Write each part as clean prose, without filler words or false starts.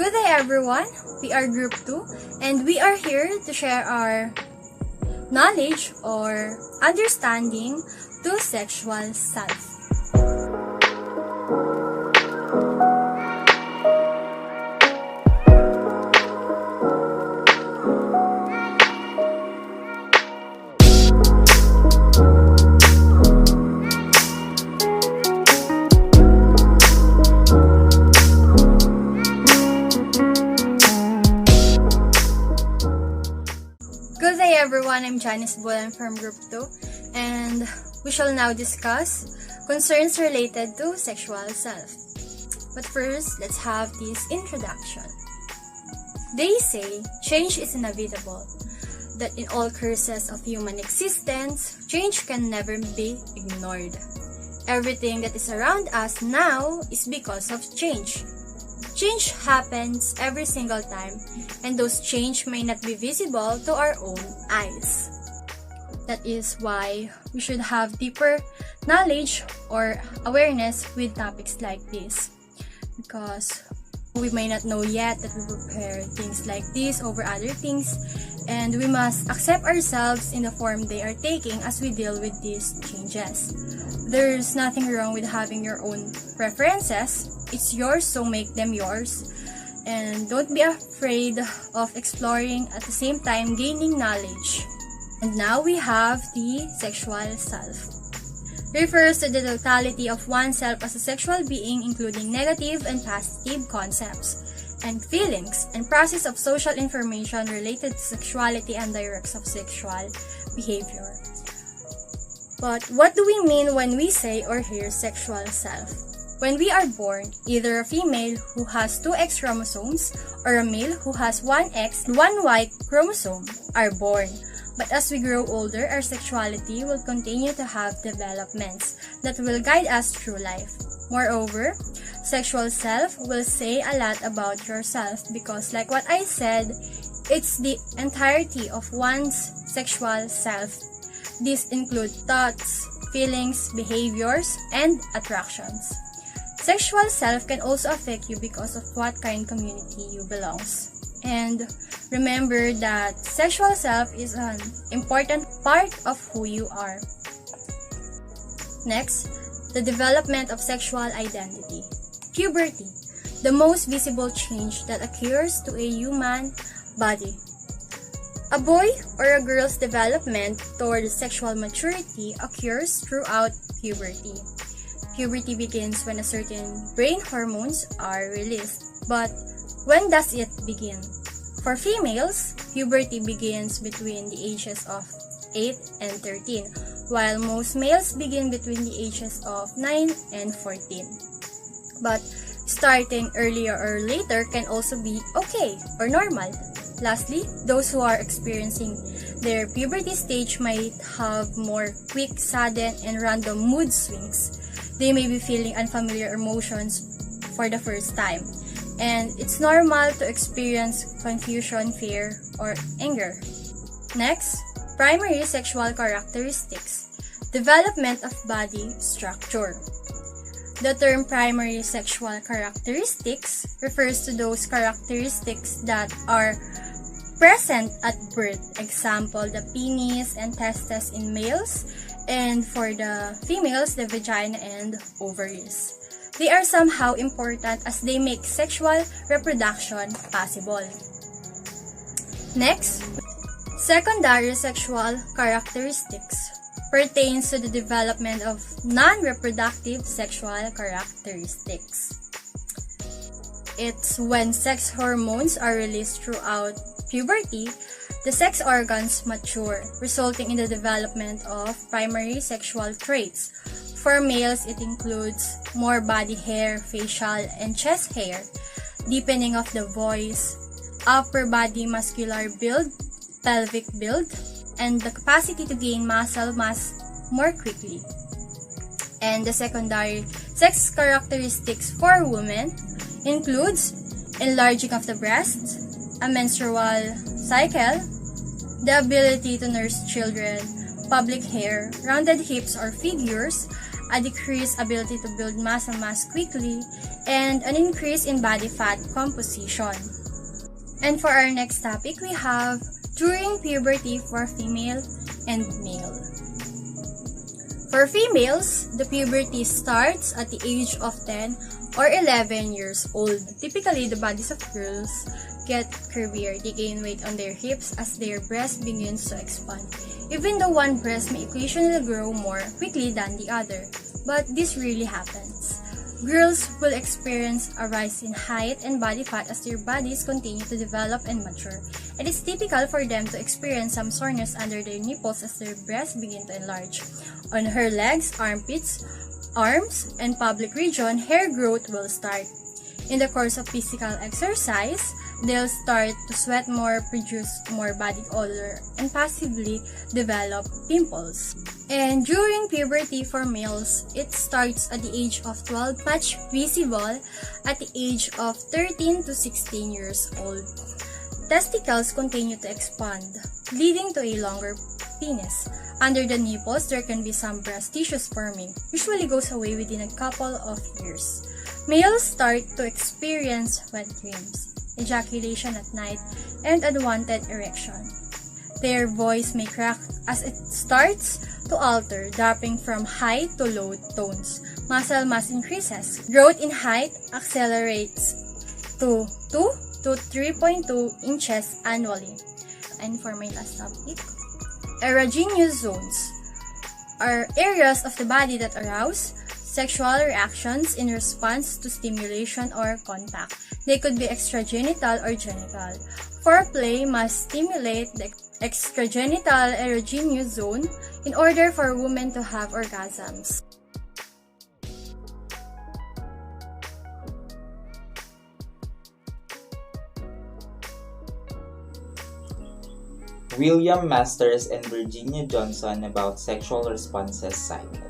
Good day everyone, we are Group 2 and we are here to share our knowledge or understanding to sexual self. Good day everyone, I'm JANICE from Group 2 and we shall now discuss concerns related to sexual self. But first, let's have this introduction. They say change is inevitable, that in all courses of human existence, change can never be ignored. Everything that is around us now is because of change. Change happens every single time, and those change may not be visible to our own eyes. That is why we should have deeper knowledge or awareness with topics like this, because we may not know yet that we prepare things like this over other things, and we must accept ourselves in the form they are taking as we deal with these changes. There's nothing wrong with having your own preferences. It's yours, so make them yours. And don't be afraid of exploring at the same time gaining knowledge. And now we have the sexual self. Refers to the totality of oneself as a sexual being, including negative and positive concepts and feelings and process of social information related to sexuality and directs of sexual behavior. But what do we mean when we say or hear sexual self? When we are born, either a female who has 2 X chromosomes or a male who has 1 X, 1 Y chromosome are born. But as we grow older, our sexuality will continue to have developments that will guide us through life. Moreover, sexual self will say a lot about yourself because, like what I said, it's the entirety of one's sexual self. These include thoughts, feelings, behaviors, and attractions. Sexual self can also affect you because of what kind of community you belongs. And remember that sexual self is an important part of who you are. Next, the development of sexual identity. Puberty, the most visible change that occurs to a human body. A boy or a girl's development toward sexual maturity occurs throughout puberty. Puberty begins when a certain brain hormones are released. But when does it begin? For females, puberty begins between the ages of 8 and 13, while most males begin between the ages of 9 and 14. But starting earlier or later can also be okay or normal. Lastly, those who are experiencing their puberty stage might have more quick, sudden, and random mood swings. They may be feeling unfamiliar emotions for the first time. And it's normal to experience confusion, fear, or anger. Next, primary sexual characteristics. Development of body structure. The term primary sexual characteristics refers to those characteristics that are present at birth. Example, the penis and testes in males, and for the females, the vagina and ovaries. They are somehow important as they make sexual reproduction possible. Next, secondary sexual characteristics pertains to the development of non-reproductive sexual characteristics. It's when sex hormones are released throughout puberty, the sex organs mature, resulting in the development of primary sexual traits. For males, it includes more body hair, facial, and chest hair, deepening of the voice, upper body muscular build, pelvic build, and the capacity to gain muscle mass more quickly. And the secondary sex characteristics for women includes enlarging of the breasts, a menstrual cycle, the ability to nurse children, public hair, rounded hips or figures, a decreased ability to build muscle mass quickly, and an increase in body fat composition. And for our next topic, we have during puberty for female and male. For females, the puberty starts at the age of 10 or 11 years old. Typically, the bodies of girls get curvier. They gain weight on their hips as their breast begins to expand. Even though one breast may occasionally grow more quickly than the other, but this rarely happens. Girls will experience a rise in height and body fat as their bodies continue to develop and mature. It is typical for them to experience some soreness under their nipples as their breasts begin to enlarge. On her legs, armpits, arms, and pubic region, hair growth will start. In the course of physical exercise, they'll start to sweat more, produce more body odor, and possibly develop pimples. And during puberty for males, it starts at the age of 12, much visible at the age of 13 to 16 years old. Testicles continue to expand, leading to a longer penis. Under the nipples, there can be some breast tissues forming, usually goes away within a couple of years. Males start to experience wet dreams, ejaculation at night, and unwanted erection. Their voice may crack as it starts to alter, dropping from high to low tones. Muscle mass increases. Growth in height accelerates to 2 to 3.2 inches annually. And for my last topic, erogenous zones are areas of the body that arouse sexual reactions in response to stimulation or contact. They could be extragenital or genital. Foreplay must stimulate the extragenital erogenous zone in order for women to have orgasms. William Masters and Virginia Johnson about sexual responses cited.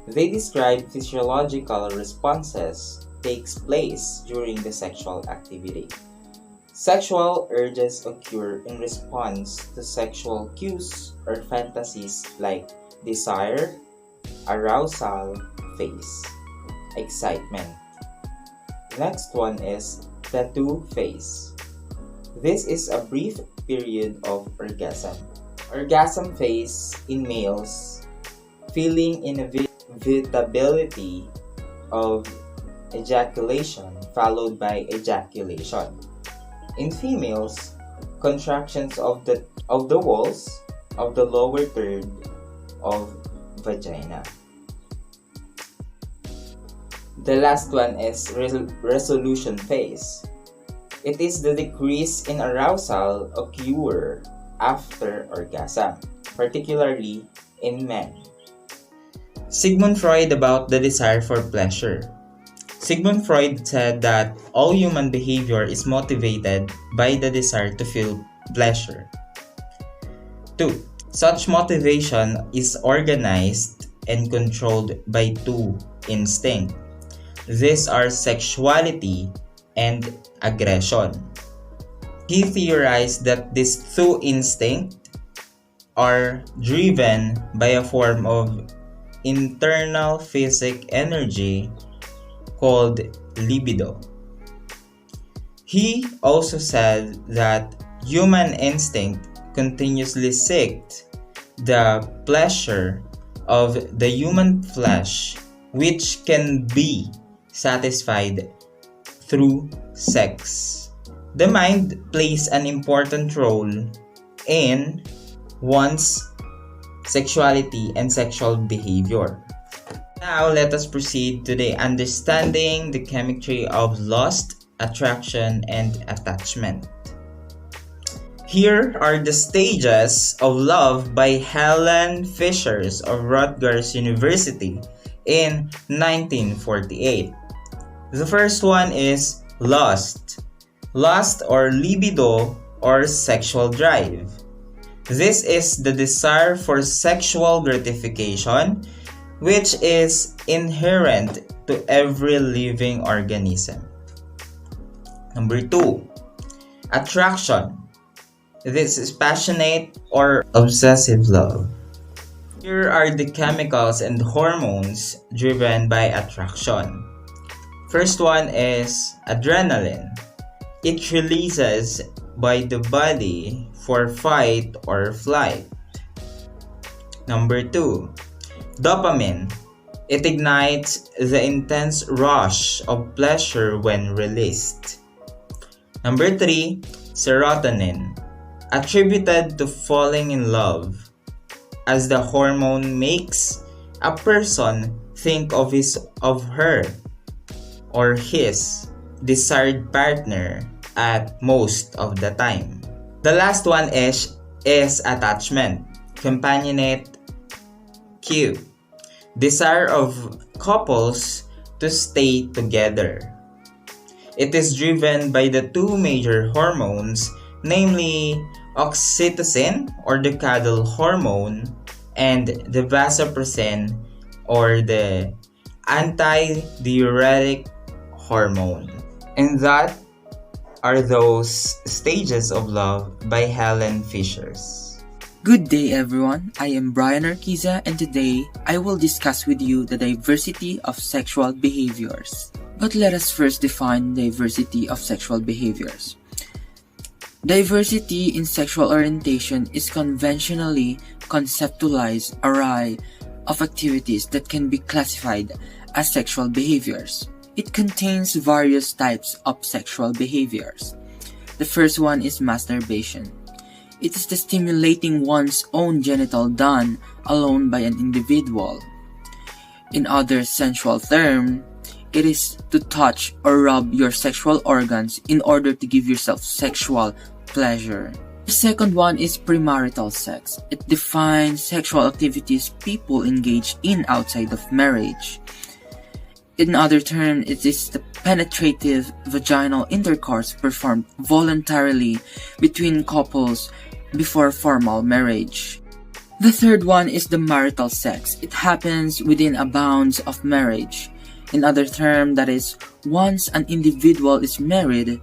They describe physiological responses takes place during the sexual activity. Sexual urges occur in response to sexual cues or fantasies like desire, arousal, phase, excitement. Next one is tattoo phase. This is a brief period of orgasm. Orgasm phase in males, feeling inevitability of ejaculation followed by ejaculation. In females, contractions of the walls of the lower third of vagina. The last one is resolution phase. It is the decrease in arousal occur after orgasm, particularly in men. Sigmund Freud about the desire for pleasure. Sigmund Freud said that all human behavior is motivated by the desire to feel pleasure. 2. Such motivation is organized and controlled by two instincts. These are sexuality and aggression. He theorized that these two instincts are driven by a form of internal physic energy called libido. He also said that human instinct continuously seeks the pleasure of the human flesh, which can be satisfied through sex. The mind plays an important role in one's sexuality and sexual behavior. Now, let us proceed to the understanding the chemistry of lust, attraction, and attachment. Here are the stages of love by Helen Fishers of Rutgers University in 1948. The first one is lust. Lust or libido or sexual drive. This is the desire for sexual gratification, which is inherent to every living organism. Number 2, attraction. This is passionate or obsessive love. Here are the chemicals and hormones driven by attraction. First one is adrenaline. It releases by the body for fight or flight. Number 2, dopamine. It ignites the intense rush of pleasure when released. Number 3, serotonin. Attributed to falling in love, as the hormone makes a person think of her or his desired partner at most of the time. The last one is attachment, companionate, Q. Desire of couples to stay together. It is driven by the two major hormones, namely oxytocin or the cuddle hormone and the vasopressin or the antidiuretic hormone. And that are those stages of love by Helen Fishers. Good day everyone, I am Bryan and today I will discuss with you the diversity of sexual behaviors. But let us first define diversity of sexual behaviors. Diversity in sexual orientation is conventionally conceptualized array of activities that can be classified as sexual behaviors. It contains various types of sexual behaviors. The first one is masturbation. It is the stimulating one's own genital done alone by an individual. In other sensual term, it is to touch or rub your sexual organs in order to give yourself sexual pleasure. The second one is premarital sex. It defines sexual activities people engage in outside of marriage. In other terms, it is the penetrative vaginal intercourse performed voluntarily between couples before formal marriage. The third one is the marital sex. It happens within a bounds of marriage. In other terms, that is, once an individual is married,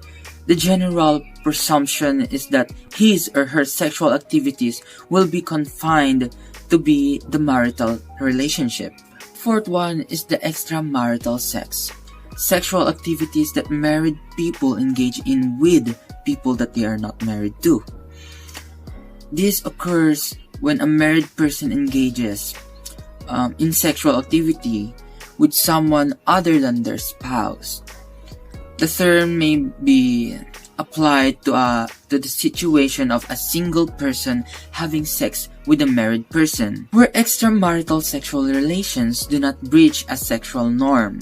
the general presumption is that his or her sexual activities will be confined to be the marital relationship. Fourth one is the extramarital sex. Sexual activities that married people engage in with people that they are not married to. This occurs when a married person engages in sexual activity with someone other than their spouse. The term may be applied to the situation of a single person having sex with a married person, where extramarital sexual relations do not breach a sexual norm.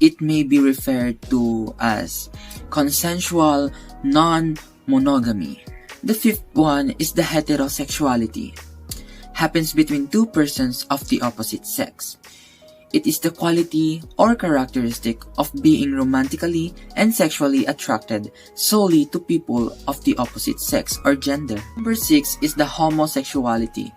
It may be referred to as consensual non-monogamy. The fifth one is the heterosexuality. Happens between two persons of the opposite sex. It is the quality or characteristic of being romantically and sexually attracted solely to people of the opposite sex or gender. Number 6 is the homosexuality.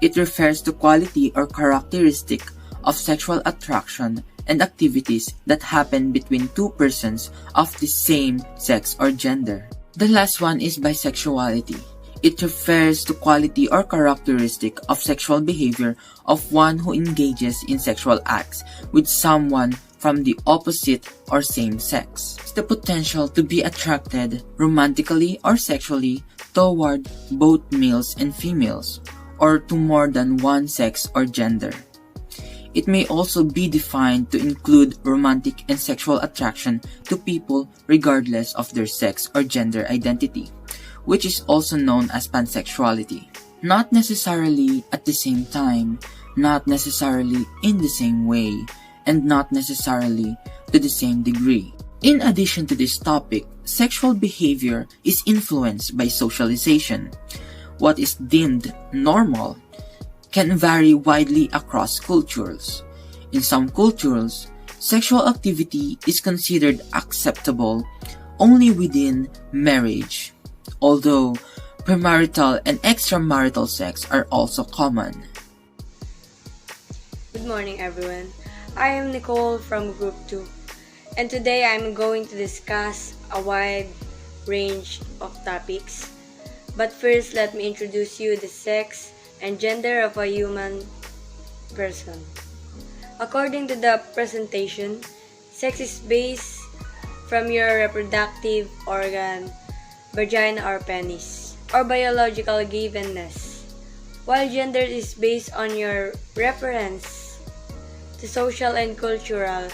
It refers to quality or characteristic of sexual attraction and activities that happen between two persons of the same sex or gender. The last one is bisexuality. It refers to quality or characteristic of sexual behavior of one who engages in sexual acts with someone from the opposite or same sex. It's the potential to be attracted romantically or sexually toward both males and females, or to more than one sex or gender. It may also be defined to include romantic and sexual attraction to people regardless of their sex or gender identity, which is also known as pansexuality. Not necessarily at the same time, not necessarily in the same way, and not necessarily to the same degree. In addition to this topic, sexual behavior is influenced by socialization. What is deemed normal can vary widely across cultures. In some cultures, sexual activity is considered acceptable only within marriage, although premarital and extramarital sex are also common. Good morning everyone. I am Nicole from Group 2, and today I'm going to discuss a wide range of topics. But first, let me introduce you the sex and gender of a human person. According to the presentation, sex is based from your reproductive organ, vagina or penis, or biological givenness, while gender is based on your reference to social and cultural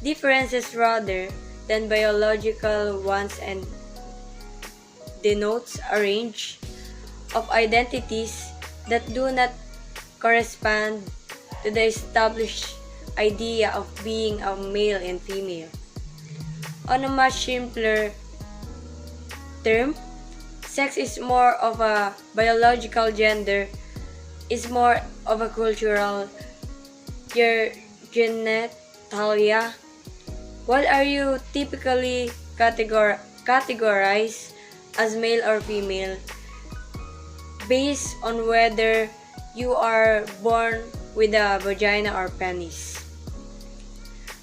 differences rather than biological ones and denotes a range of identities that do not correspond to the established idea of being a male and female. On a much simpler term, sex is more of a biological, gender is more of a cultural genitalia. What are you typically categorized as male or female based on whether you are born with a vagina or penis,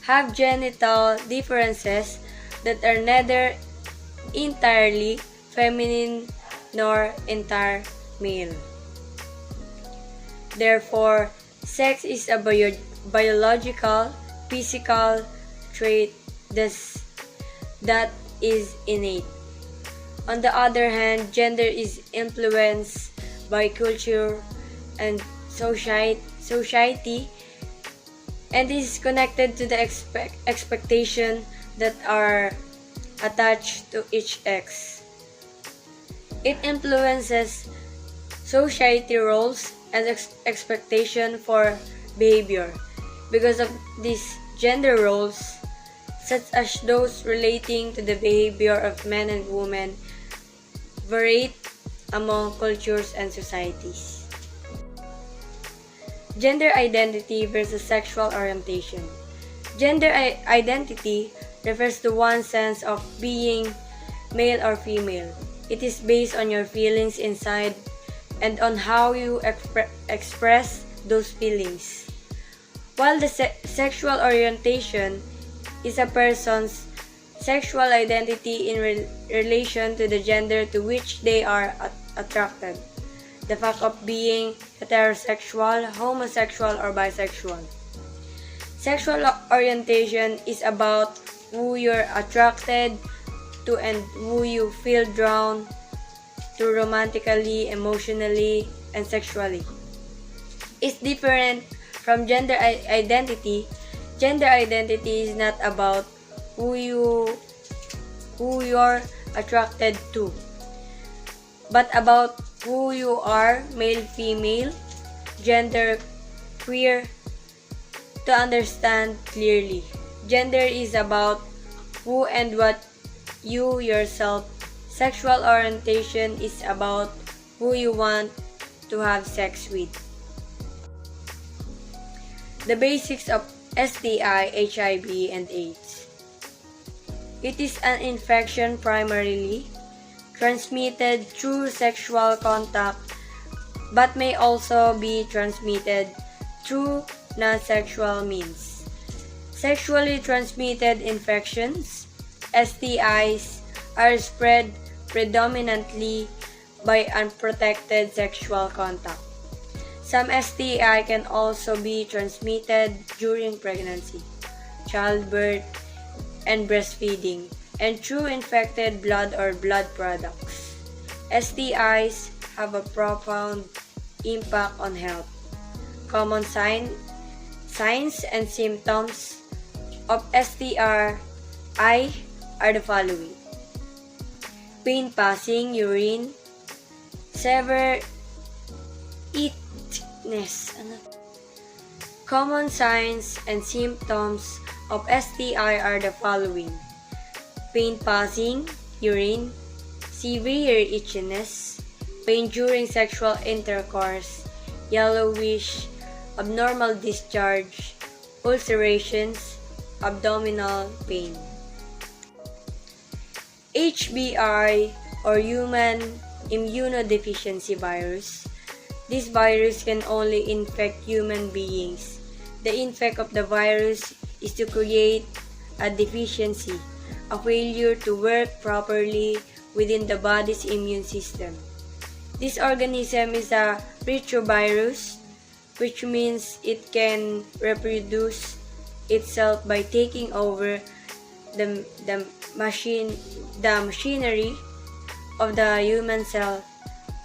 have genital differences that are neither entirely feminine nor entire male. Therefore, sex is a biological, physical trait that is innate. On the other hand, gender is influenced by culture and society and is connected to the expectation that are attached to each sex. It influences society roles and expectation for behavior. Because of these gender roles, such as those relating to the behavior of men and women, vary among cultures and societies. Gender identity versus sexual orientation. Gender identity refers to one's sense of being male or female. It is based on your feelings inside and on how you express those feelings. While the sexual orientation is a person's sexual identity in relation to the gender to which they are attracted. The fact of being heterosexual, homosexual, or bisexual. Sexual orientation is about who you're attracted to and who you feel drawn to romantically, emotionally, and sexually. It's different from gender identity. Gender identity is not about who you're attracted to, but about who you are, male, female, gender, queer. To understand clearly, gender is about who and what you yourself. Sexual orientation is about who you want to have sex with. The basics of STI, HIV, and AIDS. It is an infection primarily transmitted through sexual contact but may also be transmitted through non-sexual means. Sexually transmitted infections, STIs, are spread predominantly by unprotected sexual contact. Some STI can also be transmitted during pregnancy, childbirth, and breastfeeding, and through infected blood or blood products. STIs have a profound impact on health. Common signs and symptoms of STI are the following: pain passing urine, severe itchiness. Common signs and symptoms of STI are the following: pain passing urine, severe itchiness, pain during sexual intercourse, yellowish, abnormal discharge, ulcerations, abdominal pain. HBI or human immunodeficiency virus. This virus can only infect human beings. The effect of the virus is to create a deficiency, a failure to work properly within the body's immune system. This organism is a retrovirus, which means it can reproduce itself by taking over the machinery of the human cell.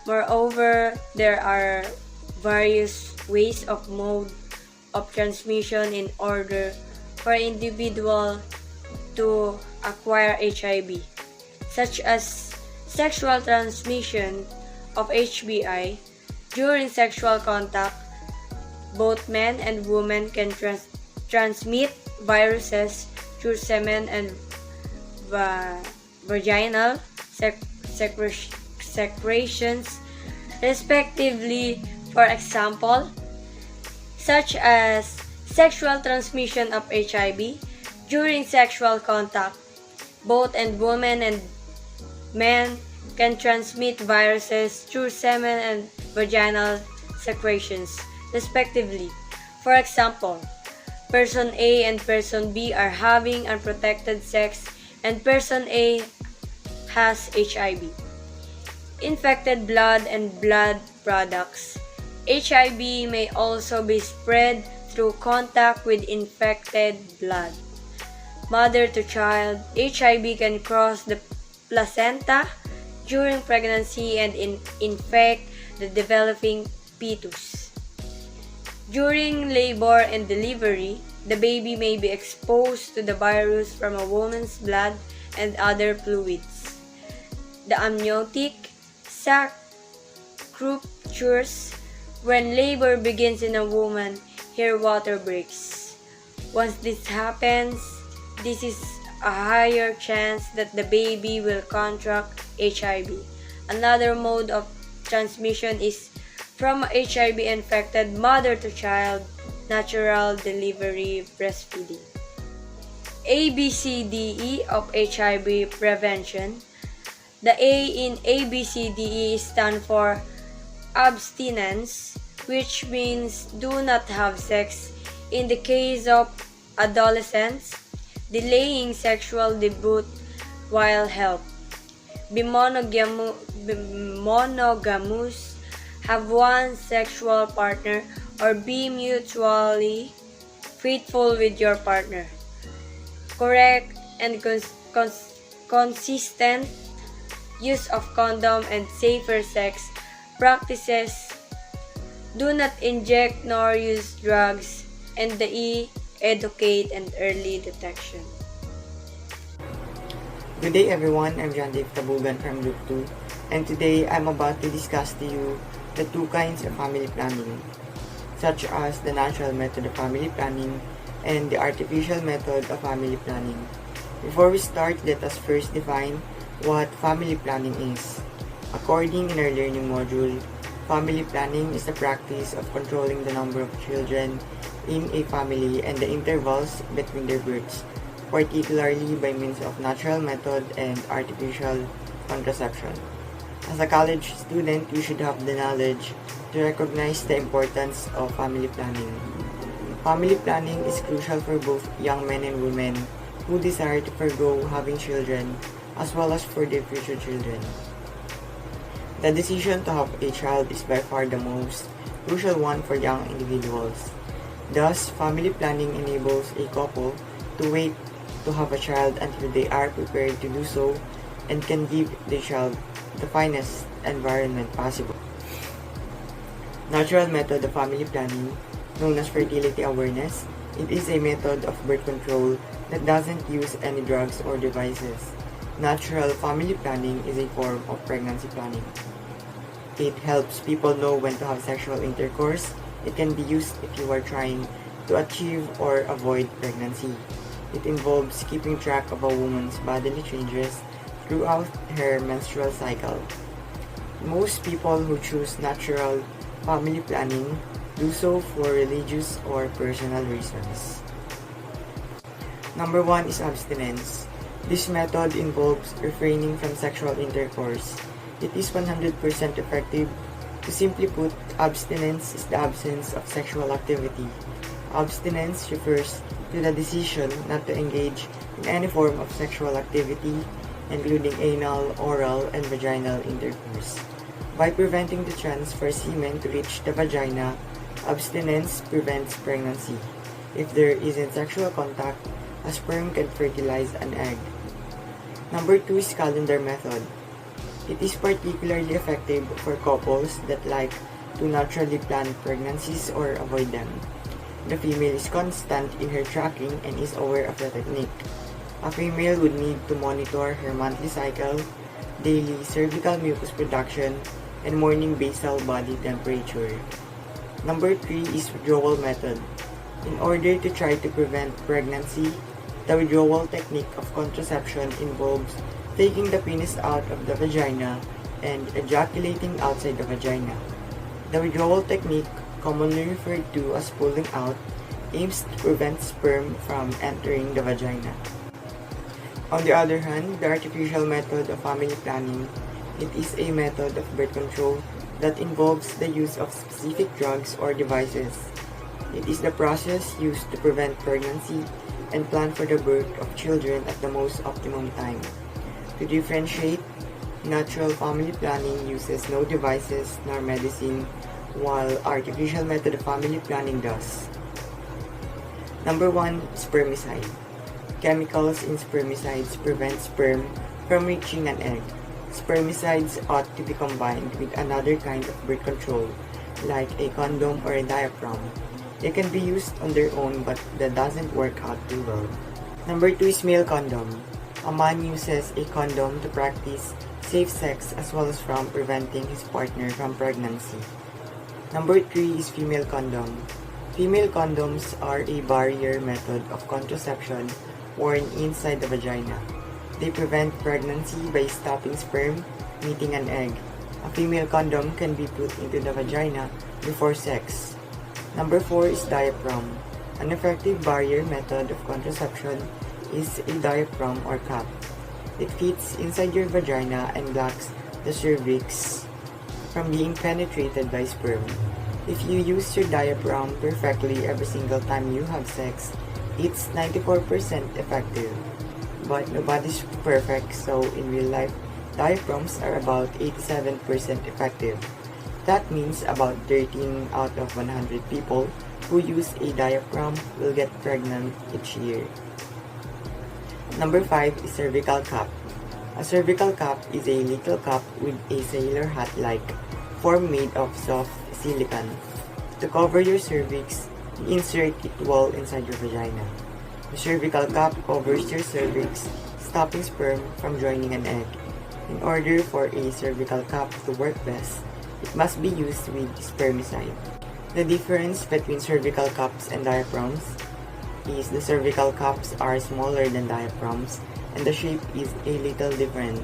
Moreover, there are various ways of mode of transmission in order for an individual to acquire HIV, such as sexual transmission of HBI. During sexual contact, both men and women can transmit viruses through semen and vaginal secretions, respectively. For example, such as sexual transmission of HIV during sexual contact, both women and men can transmit viruses through semen and vaginal secretions, respectively. For example, person A and person B are having unprotected sex and person A has HIV. Infected blood and blood products. HIV may also be spread through contact with infected blood. Mother to child, HIV can cross the placenta during pregnancy and infect the developing fetus. During labor and delivery, the baby may be exposed to the virus from a woman's blood and other fluids. The amniotic sac ruptures when labor begins in a woman, her water breaks. Once this happens, this is a higher chance that the baby will contract HIV. Another mode of transmission is from HIV-infected mother to child, natural delivery breastfeeding. ABCDE of HIV prevention. The A in ABCDE stand for abstinence, which means do not have sex in the case of adolescents, delaying sexual debut while health. Be monogamous, have one sexual partner, or be mutually faithful with your partner. Correct and consistent use of condom and safer sex practices. Do not inject nor use drugs. And the E, educate and early detection. Good day everyone, I'm John Dave Tabugan from Group 2, and today I'm about to discuss to you the two kinds of family planning, such as the natural method of family planning and the artificial method of family planning. Before we start, let us first define what family planning is. According in our learning module, family planning is the practice of controlling the number of children in a family and the intervals between their births, particularly by means of natural method and artificial contraception. As a college student, you should have the knowledge to recognize the importance of family planning. Family planning is crucial for both young men and women who desire to forego having children, as well as for their future children. The decision to have a child is by far the most crucial one for young individuals. Thus, family planning enables a couple to wait to have a child until they are prepared to do so and can give the child the finest environment possible. Natural method of family planning, known as fertility awareness, it is a method of birth control that doesn't use any drugs or devices. Natural family planning is a form of pregnancy planning. It helps people know when to have sexual intercourse. It can be used if you are trying to achieve or avoid pregnancy. It involves keeping track of a woman's bodily changes throughout her menstrual cycle. Most people who choose natural family planning do so for religious or personal reasons. Number 1 is abstinence. This method involves refraining from sexual intercourse. It is 100% effective. To simply put, abstinence is the absence of sexual activity. Abstinence refers to the decision not to engage in any form of sexual activity, including anal, oral, and vaginal intercourse. By preventing the chance for semen to reach the vagina, abstinence prevents pregnancy. If there isn't sexual contact, a sperm can fertilize an egg. Number 2 is calendar method. It is particularly effective for couples that like to naturally plan pregnancies or avoid them. The female is constant in her tracking and is aware of the technique. A female would need to monitor her monthly cycle, daily cervical mucus production, and morning basal body temperature. Number 3 is withdrawal method. In order to try to prevent pregnancy, the withdrawal technique of contraception involves taking the penis out of the vagina and ejaculating outside the vagina. The withdrawal technique, commonly referred to as pulling out, aims to prevent sperm from entering the vagina. On the other hand, the artificial method of family planning, it is a method of birth control that involves the use of specific drugs or devices. It is the process used to prevent pregnancy and plan for the birth of children at the most optimum time. To differentiate, natural family planning uses no devices nor medicine, while artificial method of family planning does. Number 1, spermicide. Chemicals in spermicides prevent sperm from reaching an egg. Spermicides ought to be combined with another kind of birth control, like a condom or a diaphragm. They can be used on their own, but that doesn't work out too well. Number 2 is male condom. A man uses a condom to practice safe sex as well as from preventing his partner from pregnancy. Number 3 is female condom. Female condoms are a barrier method of contraception worn inside the vagina. They prevent pregnancy by stopping sperm meeting an egg. A female condom can be put into the vagina before sex. Number 4 is diaphragm. An effective barrier method of contraception is a diaphragm or cup. It fits inside your vagina and blocks the cervix from being penetrated by sperm. If you use your diaphragm perfectly every single time you have sex, it's 94% effective. But nobody's perfect, so in real life, diaphragms are about 87% effective. That means about 13 out of 100 people who use a diaphragm will get pregnant each year. Number 5 is cervical cap. A cervical cap is a little cup with a sailor hat-like form made of soft silicone. To cover your cervix, you insert it well inside your vagina. The cervical cap covers your cervix, stopping sperm from joining an egg. In order for a cervical cap to work best, it must be used with spermicide. The difference between cervical caps and diaphragms is the cervical caps are smaller than diaphragms and the shape is a little different.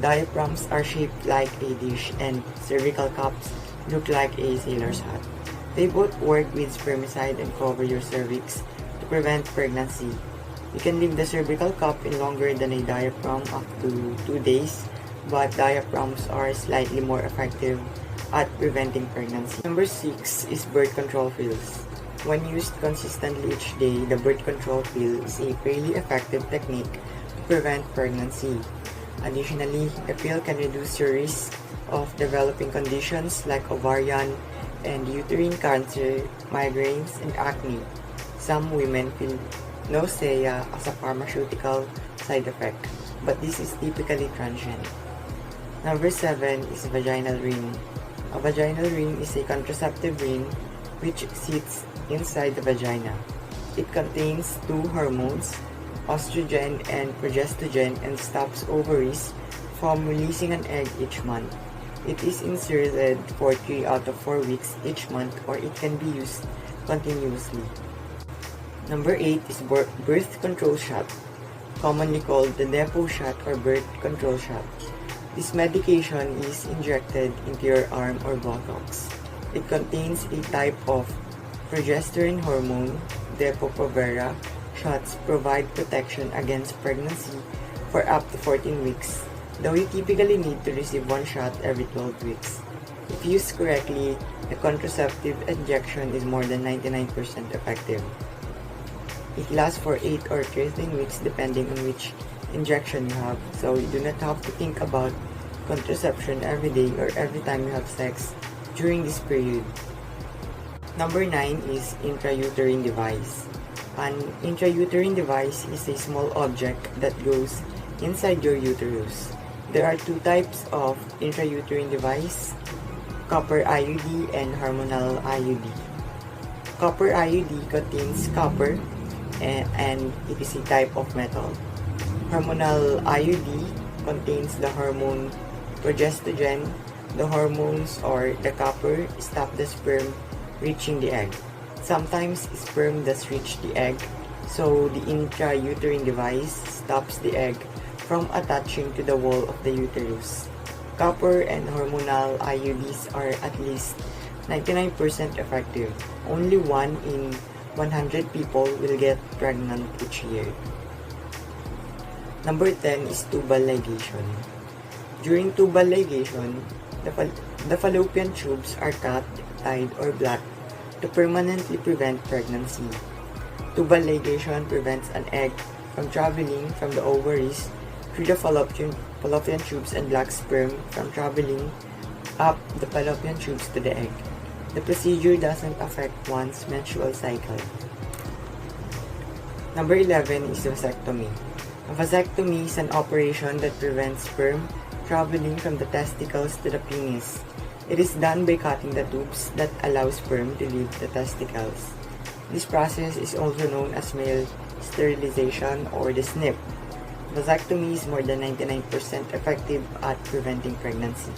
Diaphragms are shaped like a dish and cervical caps look like a sailor's hat. They both work with spermicide and cover your cervix to prevent pregnancy. You can leave the cervical cup in longer than a diaphragm up to 2 days, but diaphragms are slightly more effective at preventing pregnancy. Number 6 is birth control pills. When used consistently each day, the birth control pill is a fairly effective technique to prevent pregnancy. Additionally, the pill can reduce your risk of developing conditions like ovarian and uterine cancer, migraines, and acne. Some women feel nausea as a pharmaceutical side effect, but this is typically transient. Number 7 is vaginal ring. A vaginal ring is a contraceptive ring which sits inside the vagina. It contains 2 hormones, estrogen and progestogen, and stops ovaries from releasing an egg each month. It is inserted for 3 out of 4 weeks each month, or it can be used continuously. Number 8 is birth control shot, commonly called the depot shot or birth control shot. This medication is injected into your arm or buttocks. It contains a type of progesterone hormone, Depo-Provera. Shots provide protection against pregnancy for up to 14 weeks, though you typically need to receive 1 shot every 12 weeks. If used correctly, the contraceptive injection is more than 99% effective. It lasts for 8 or 13 weeks depending on which injection you have, so you do not have to think about contraception every day or every time you have sex during this period. Number 9 is intrauterine device. An intrauterine device is a small object that goes inside your uterus. There are two types of intrauterine device, copper IUD and hormonal IUD. Copper IUD contains copper and it is a type of metal. Hormonal IUD contains the hormone progestogen. The hormones or the copper stop the sperm reaching the egg. Sometimes sperm does reach the egg, so the intrauterine device stops the egg from attaching to the wall of the uterus. Copper and hormonal IUDs are at least 99% effective. Only 1 in 100 people will get pregnant each year. Number 10 is tubal ligation. During tubal ligation, the fallopian tubes are cut, tied, or blocked to permanently prevent pregnancy. Tubal ligation prevents an egg from traveling from the ovaries through the fallopian tubes and blocks sperm from traveling up the fallopian tubes to the egg. The procedure doesn't affect one's menstrual cycle. Number 11 is vasectomy. A vasectomy is an operation that prevents sperm traveling from the testicles to the penis. It is done by cutting the tubes that allow sperm to leave the testicles. This process is also known as male sterilization or the snip. Vasectomy is more than 99% effective at preventing pregnancy.